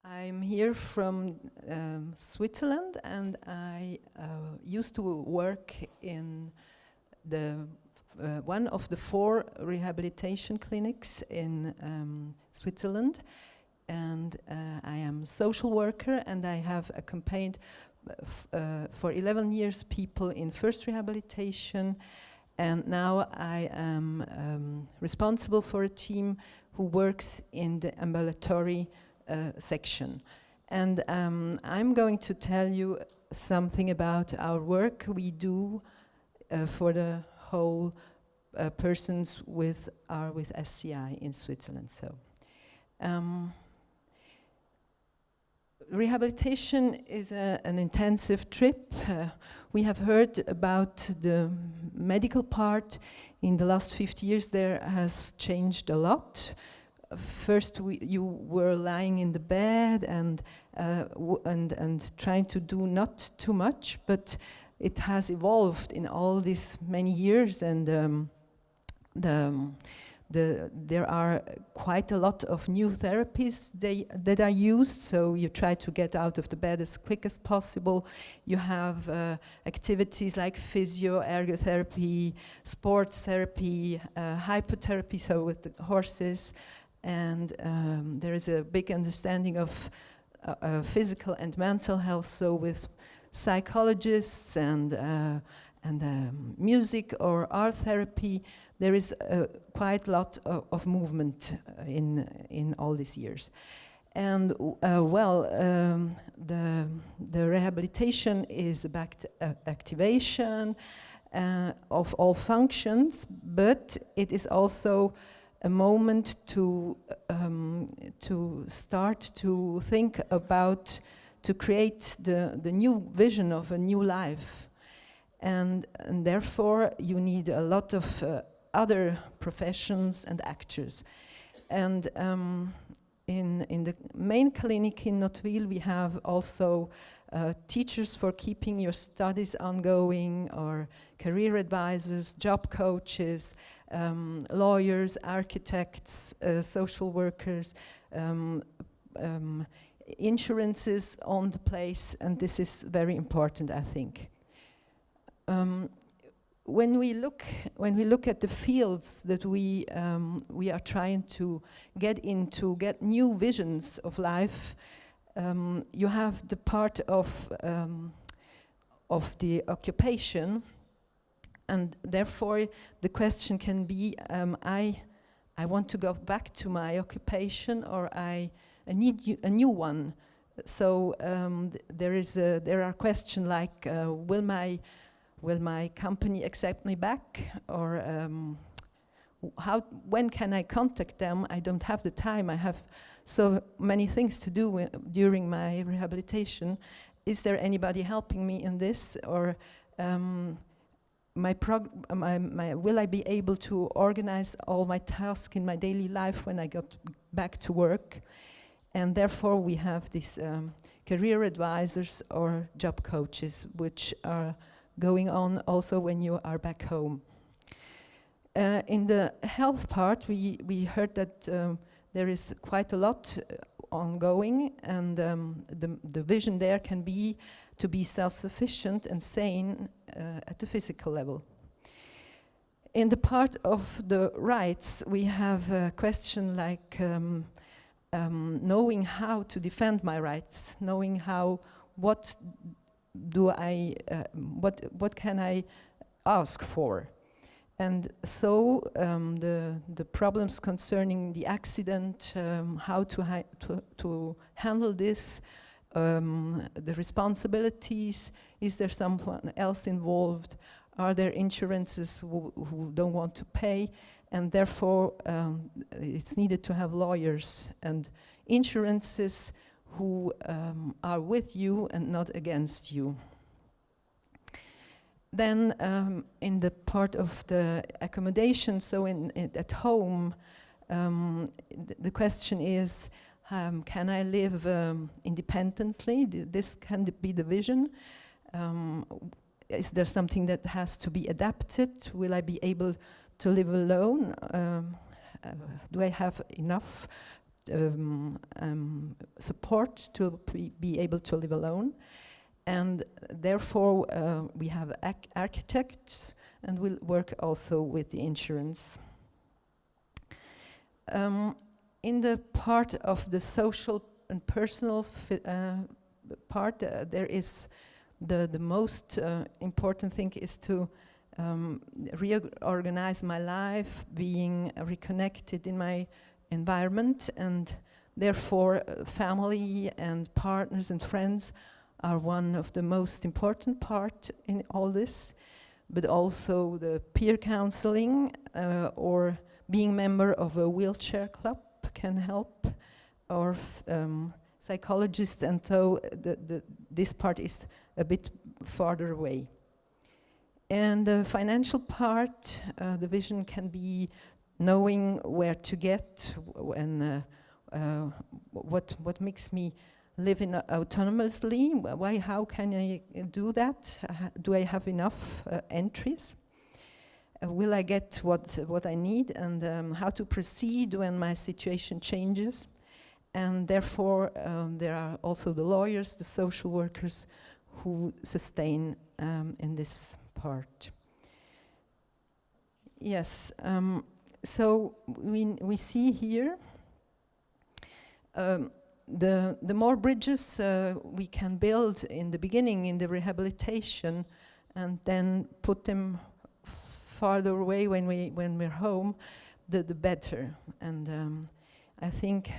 I'm here from Switzerland, and I used to work in the one of the 4 rehabilitation clinics in Switzerland, and I am a social worker, and I have accompanied for 11 years people in first rehabilitation, and now I am responsible for a team who works in the ambulatory section. And I'm going to tell you something about our work we do for the whole persons with SCI in Switzerland. So, rehabilitation is an intensive trip. We have heard about the medical part. In the last 50 years, there has changed a lot. First, you were lying in the bed and trying to do not too much, but it has evolved in all these many years, and there are quite a lot of new therapies that are used. So you try to get out of the bed as quick as possible. You have activities like physio, ergotherapy, sports therapy, hypotherapy, so with the horses. And there is a big understanding of physical and mental health, so with psychologists and music or art therapy, there is quite a lot of movement in all these years. And the rehabilitation is about activation of all functions, but it is also a moment to start to think about, to create the new vision of a new life. And therefore you need a lot of other professions and actors. And in the main clinic in Nottwil, we have also teachers for keeping your studies ongoing, or career advisors, job coaches, lawyers, architects, social workers, insurances on the place, and this is very important, I think. When we look at the fields that we are trying to get into, get new visions of life, you have the part of the occupation, and therefore the question can be: I want to go back to my occupation, or I need a new one. So there are questions like, will my company accept me back, or when can I contact them? I don't have the time. I have so many things to do during my rehabilitation. Is there anybody helping me in this, or will I be able to organize all my tasks in my daily life when I got back to work? And therefore we have these career advisors or job coaches, which are going on also when you are back home. In the health part, we heard that there is quite a lot ongoing, and the vision there can be to be self-sufficient and sane at the physical level. In the part of the rights, we have a question like knowing how to defend my rights, knowing what can I ask for? And so the problems concerning the accident, how to handle this, the responsibilities, is there someone else involved? Are there insurances who don't want to pay? And therefore it's needed to have lawyers and insurances who are with you and not against you. Then in the part of the accommodation, so at home, the question is, can I live independently? This can be the vision. Is there something that has to be adapted? Will I be able to live alone? Do I have enough support to be able to live alone. And therefore, we have architects, and we'll work also with the insurance. In the part of the social and personal part, there is the most important thing is to reorganize my life, being reconnected in my environment, and therefore family and partners and friends are one of the most important part in all this, but also the peer counseling or being member of a wheelchair club can help, or psychologist, and so this part is a bit farther away. And the financial part, the vision can be knowing where to get and what makes me live autonomously. Why? How can I do that? Do I have enough entries? Will I get what I need? And how to proceed when my situation changes? And therefore, there are also the lawyers, the social workers, who sustain in this part. Yes. So we see here. The more bridges we can build in the beginning in the rehabilitation, and then put them farther away when we're home, the better. And I think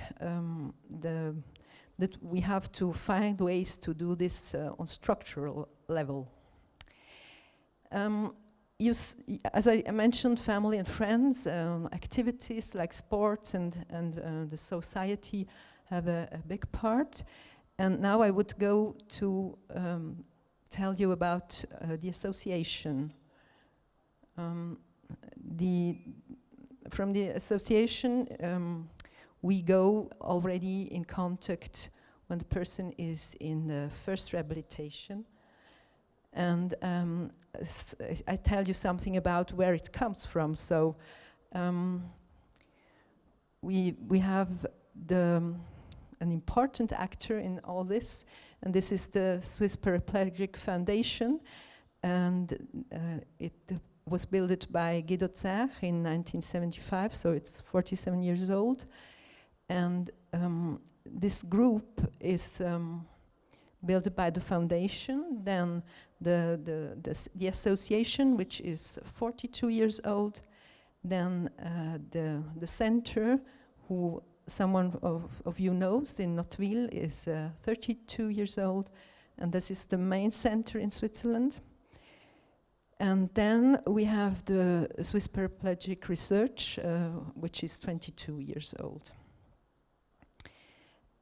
that we have to find ways to do this on structural level. As I mentioned, family and friends, activities like sports and the society have a big part. And now I would go to tell you about the association. From the association, we go already in contact when the person is in the first rehabilitation. And I tell you something about where it comes from. So we have an important actor in all this, and this is the Swiss Paraplegic Foundation, and it was built by Guido Zech in 1975, so it's 47 years old. And this group is built by the foundation, then the association, which is 42 years old, then the center, who someone of you knows in Nottwil, is 32 years old, and this is the main center in Switzerland. And then we have the Swiss Paraplegic Research, which is 22 years old.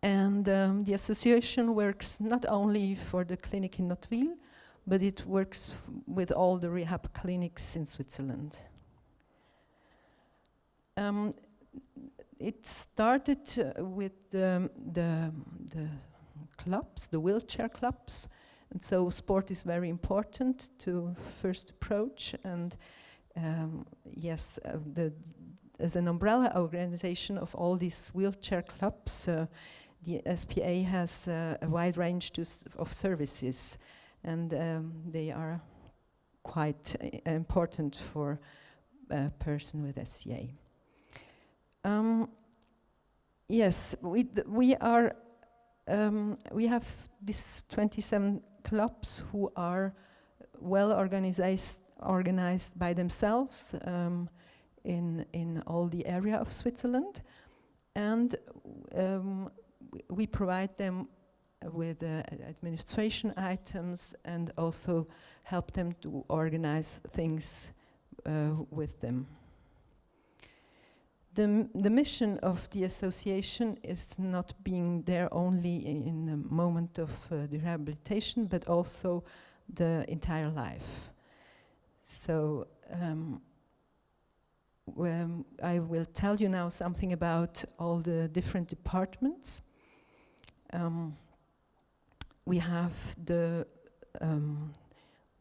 And the association works not only for the clinic in Nottwil, but it works with all the rehab clinics in Switzerland. It started with the clubs, the wheelchair clubs, and so sport is very important to first approach. And yes, as an umbrella organization of all these wheelchair clubs, the SPA has a wide range of services, and they are quite important for a person with SCA. Yes, we have these 27 clubs who are well organized by themselves in all the area of Switzerland, and we provide them with administration items and also help them to organize things with them. The mission of the association is not being there only in the moment of the rehabilitation, but also the entire life. So I will tell you now something about all the different departments. We have the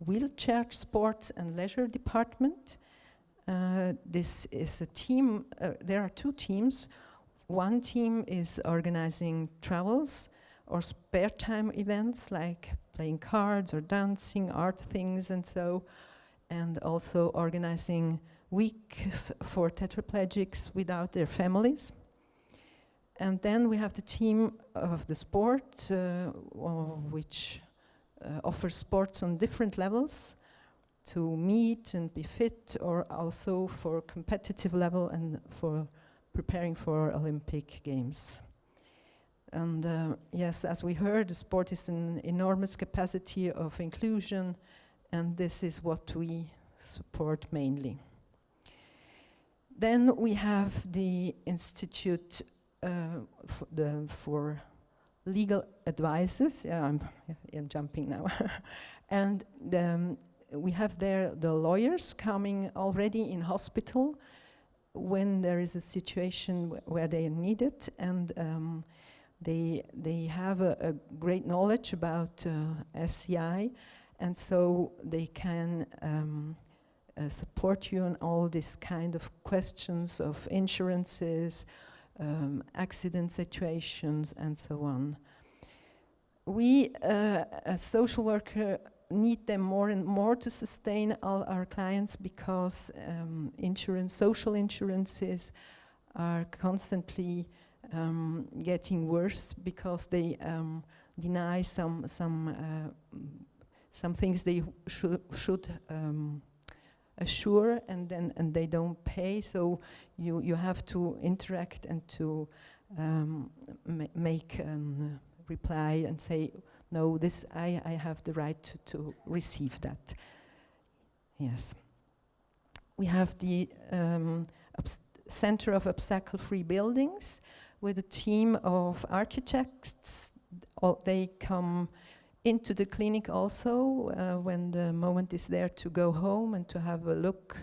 wheelchair sports and leisure department. This is a team, there are two teams. one team is organizing travels or spare time events like playing cards or dancing, art things and so, and also organizing weeks for tetraplegics without their families. And then we have the team of the sport, which offers sports on different levels to meet and be fit, or also for competitive level and for preparing for Olympic Games. And yes, as we heard, the sport is an enormous capacity of inclusion, and this is what we support mainly. Then we have the Institute for Legal Advices. Yeah, I'm jumping now. And we have there the lawyers coming already in hospital when there is a situation where they are needed, and they have a great knowledge about SCI, and so they can support you on all these kind of questions of insurances, accident situations, and so on. We, as social worker, need them more and more to sustain all our clients, because social insurances are constantly getting worse, because they deny some things they should assure, and they don't pay. So you have to interact and to make a reply and say, no, this I have the right to receive that. Yes. We have the Center of Obstacle-Free Buildings with a team of architects. They come into the clinic also when the moment is there to go home and to have a look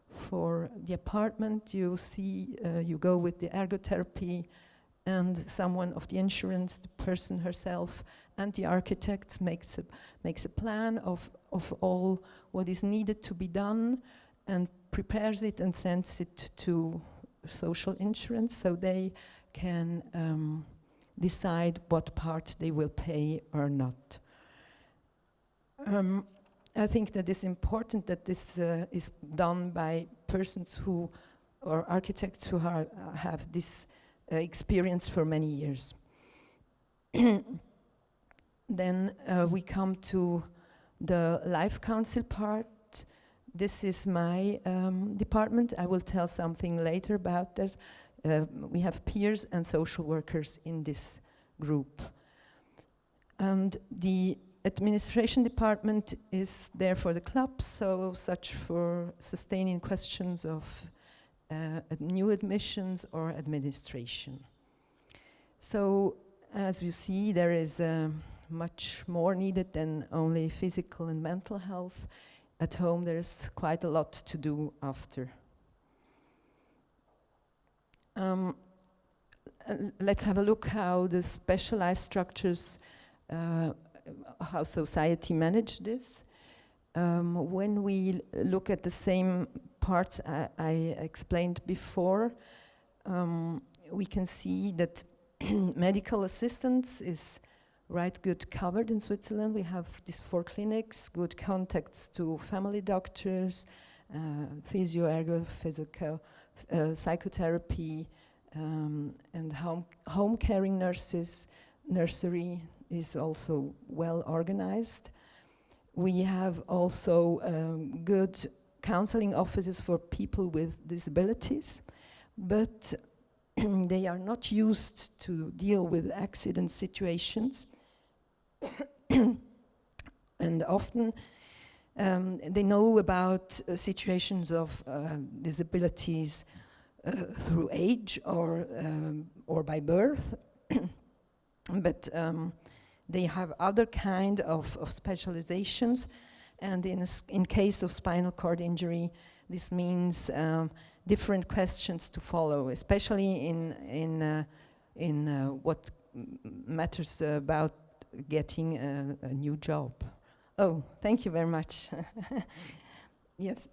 for the apartment. You see, you go with the ergotherapy and someone of the insurance, the person herself, and the architects makes a plan of all what is needed to be done, and prepares it and sends it to social insurance, so they can decide what part they will pay or not. I think that it's important that this is done by persons who, or architects who have this experience for many years. Then we come to the Life Council part. This is my department. I will tell something later about that. We have peers and social workers in this group. And the administration department is there for the clubs, so such for sustaining questions of new admissions or administration. So as you see, there is much more needed than only physical and mental health. At home, there's quite a lot to do after. Let's have a look how the specialized structures, how society manage this. When we look at the same parts I explained before, we can see that medical assistance is right good covered in Switzerland. We have these 4 clinics, good contacts to family doctors, physio, ergo, physical, psychotherapy, and home caring nurses. Nursery is also well organized. We have also good counseling offices for people with disabilities, but they are not used to deal with accident situations. And often they know about situations of disabilities through age or by birth, but they have other kind of specializations, and in case of spinal cord injury, this means different questions to follow, especially in what matters about getting a new job. Oh, thank you very much. Yes.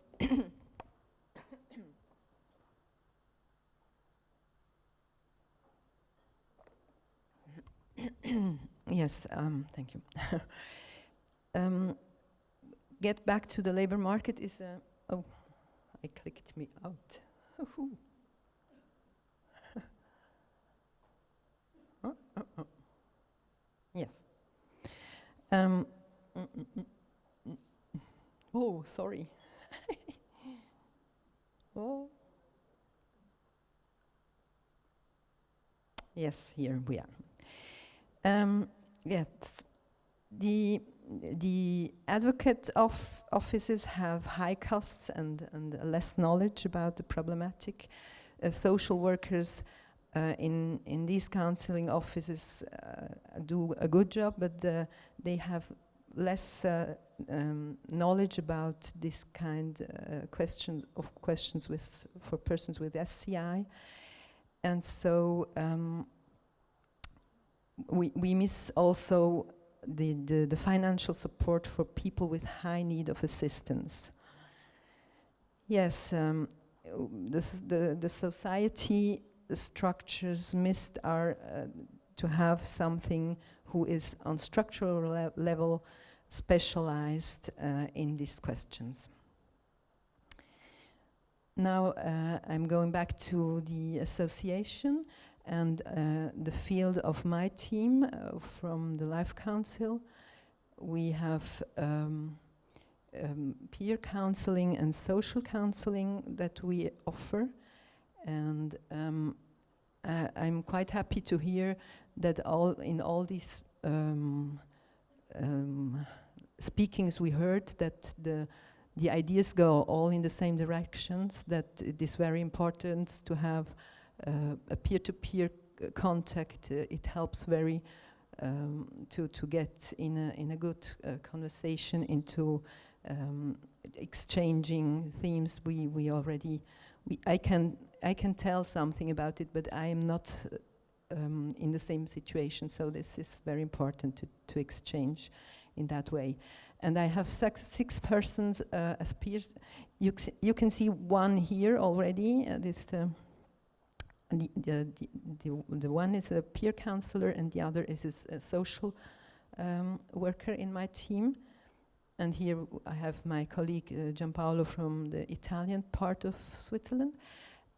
Yes, thank you. Get back to the labor market is a... Oh, I clicked me out. Yes. Oh, sorry. Oh. Yes, here we are. Yes, the advocate offices have high costs and less knowledge about the problematic. Social workers in these counseling offices do a good job, but they have less knowledge about this kind questions for persons with SCI, and so we miss also the financial support for people with high need of assistance. Yes, the society structures missed are to have something who is on structural level specialized in these questions. Now I'm going back to the association and the field of my team from the Life Council. We have peer counseling and social counseling that we offer, and I'm quite happy to hear that in all these speakings we heard that the ideas go all in the same directions, that it is very important to have a peer-to-peer contact. It helps very to get in a good conversation into exchanging themes. I can tell something about it, but I am not in the same situation, so this is very important to exchange in that way. And I have six persons as peers. You can see one here already. The one is a peer counselor, and the other is a social worker in my team. And here I have my colleague Gianpaolo from the Italian part of Switzerland.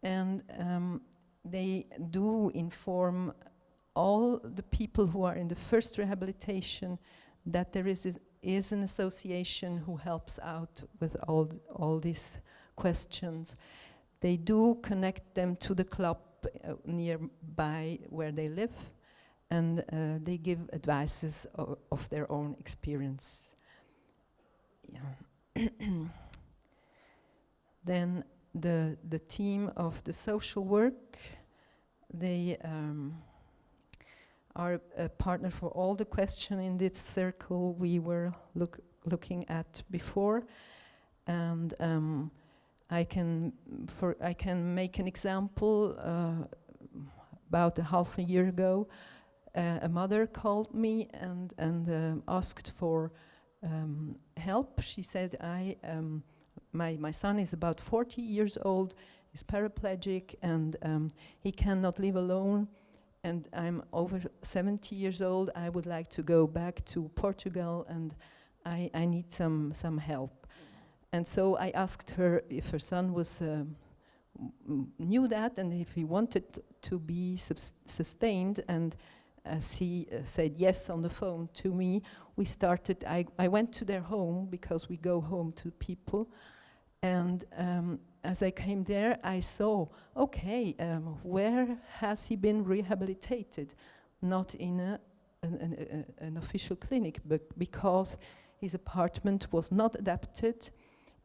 And they do inform all the people who are in the first rehabilitation that there is an association who helps out with all these questions. They do connect them to the club nearby where they live, and they give advices of their own experience. Yeah. Then the team of the social work, they are a partner for all the questions in this circle we were looking at before, and I can make an example. About a half a year ago, a mother called me and asked for help. She said, my son is about 40 years old, he's paraplegic, and he cannot live alone, and I'm over 70 years old. I would like to go back to Portugal, and I need some help. And so I asked her if her son knew that, and if he wanted to be sustained, and as he said yes on the phone to me, we started. I went to their home, because we go home to people, and as I came there, I saw, okay, where has he been rehabilitated? Not in an official clinic, but because his apartment was not adapted,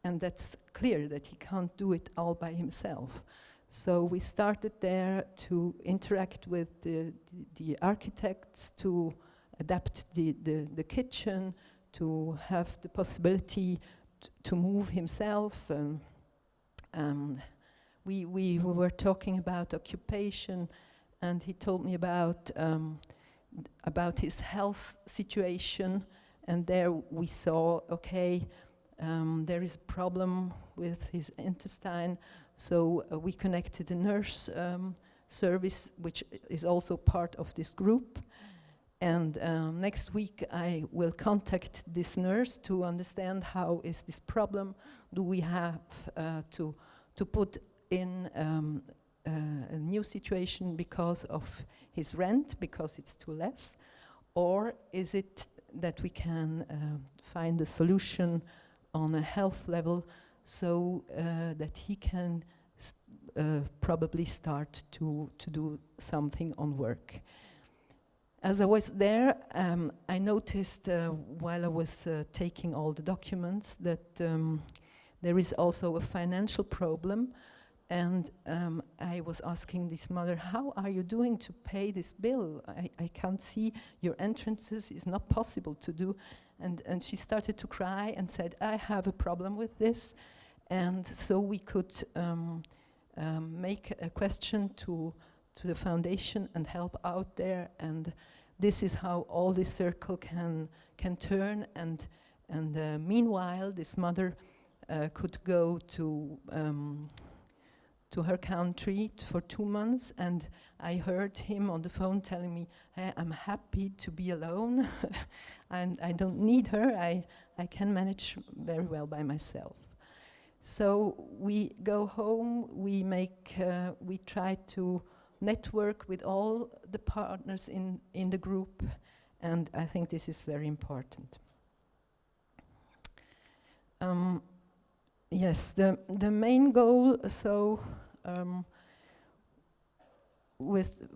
and that's clear that he can't do it all by himself. So we started there to interact with the architects, to adapt the kitchen, to have the possibility to move himself. We were talking about occupation, and he told me about his health situation, and there we saw, okay, there is a problem with his intestine, so we connected a nurse service, which is also part of this group, And next week I will contact this nurse to understand how is this problem. Do we have to put in a new situation because of his rent, because it's too less? Or is it that we can find a solution on a health level so that he can probably start to do something on work? As I was there, I noticed while I was taking all the documents that there is also a financial problem. And I was asking this mother, how are you doing to pay this bill? I can't see your entrances, it's not possible to do. And she started to cry and said, I have a problem with this. And so we could make a question to the foundation and help out there. And this is how all this circle can turn. And meanwhile, this mother could go to her country for 2 months, and I heard him on the phone telling me, hey, I'm happy to be alone, and I don't need her, I can manage very well by myself. So we go home, we try to network with all the partners in the group, and I think this is very important. Yes, the main goal, so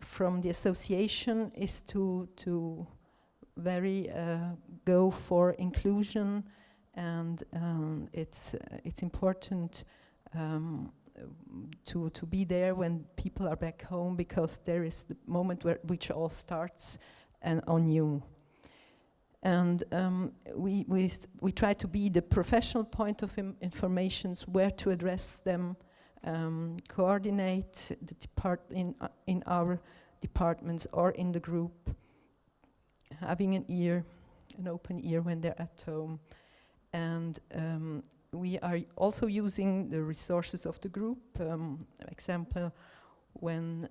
from the association is to very go for inclusion, and it's important to be there when people are back home, because there is the moment which all starts and on you. And we try to be the professional point of informations, where to address them, coordinate the in our departments or in the group, having an open ear when they're at home. And we are also using the resources of the group. Example, when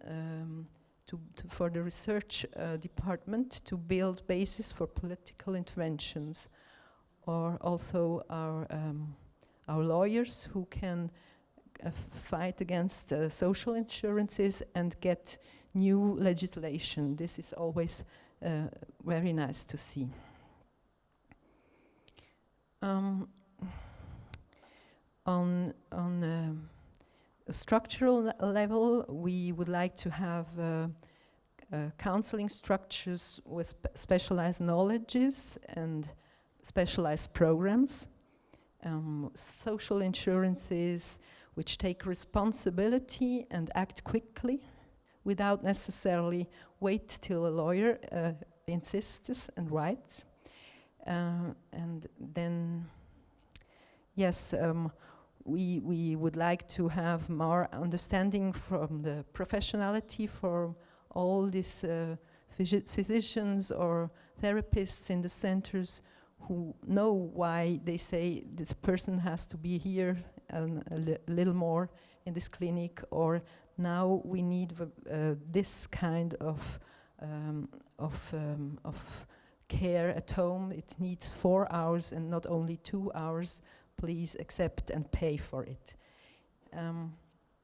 for the research department to build bases for political interventions, or also our lawyers who can fight against social insurances and get new legislation. This is always very nice to see. On a structural level, we would like to have counseling structures with specialized knowledges and specialized programs, social insurances which take responsibility and act quickly without necessarily wait till a lawyer insists and writes. And then, yes, we would like to have more understanding from the professionality for all these physicians or therapists in the centers who know why they say this person has to be here and a little more in this clinic, or now we need this kind of care at home. It needs 4 hours and not only 2 hours. Please accept and pay for it.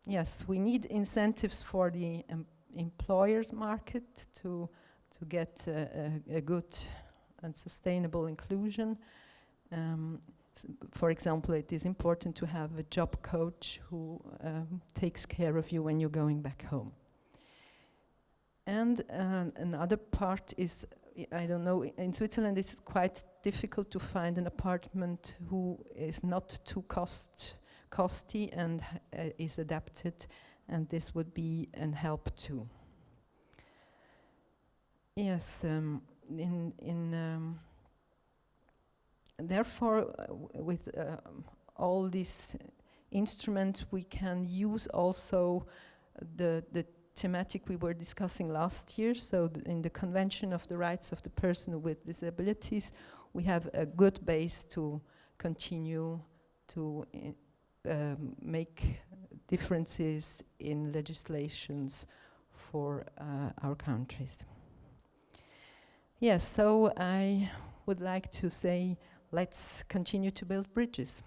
Yes, we need incentives for the employers market to get a good and sustainable inclusion. For example, it is important to have a job coach who takes care of you when you're going back home. And another part is, I don't know, in Switzerland it's quite difficult to find an apartment who is not too costly and is adapted, and this would be an help too. Yes, therefore, with all these instruments, we can use also the thematic we were discussing last year. So in the Convention of the Rights of the Person with Disabilities, we have a good base to continue to make differences in legislations for our countries. Yes, so I would like to say, let's continue to build bridges.